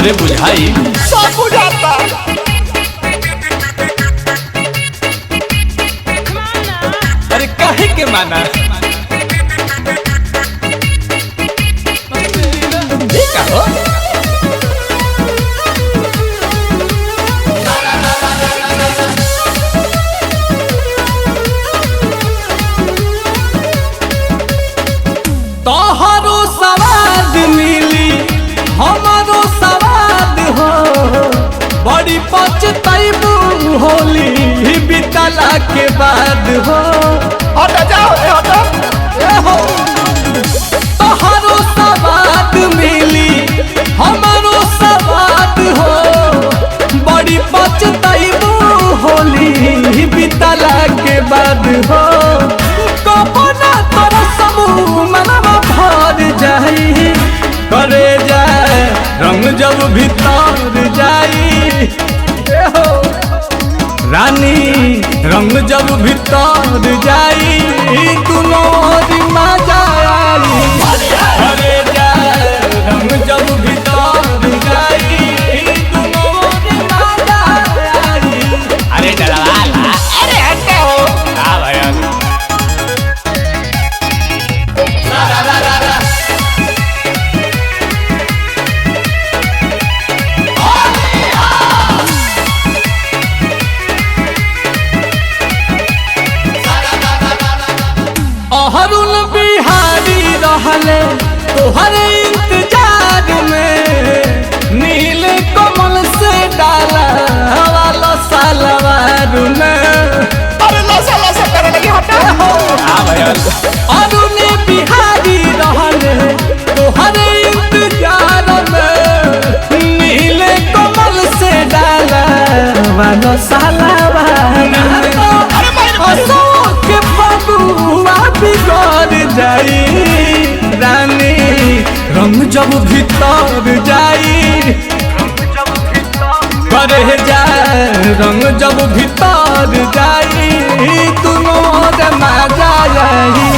अरे बुझाई सब बुझाता। अरे काहे के माना देखा हो तोहरो सवाद मिली हमारो सवाद हो बड़ी पछताइबू होली बितला के बाद हो हट जाओ हट। ए हो तोहरो सवाद मिली हमारो सवाद हो बड़ी पछताइबू होली बितला के बाद हो कपना तोरा समूह मनवा भर जाई करे जाए रंग जब भीतर जाई ए हो रानी रंग जब भीतर जाई दुनो मजा आई करे जाए रंग जब भीतर जाई दुनो मजा आई अरे डलवाला अरे हटाओ। हाँ भैया अहरुल बिहारी रहले तोहरे इंतजार में नील कमल से डाला वाला सालवार में अरे लसा लसा करे लगी हटा। अरुण बिहारी रहले तोहरे इंतजार में नील कमल से डाला वाला सालवार में अशोक बबुआ बिगड़ जाई रानी रंग जब भीतर जाई करे जाए रंग जब भीतर जाई दुनो मजा आई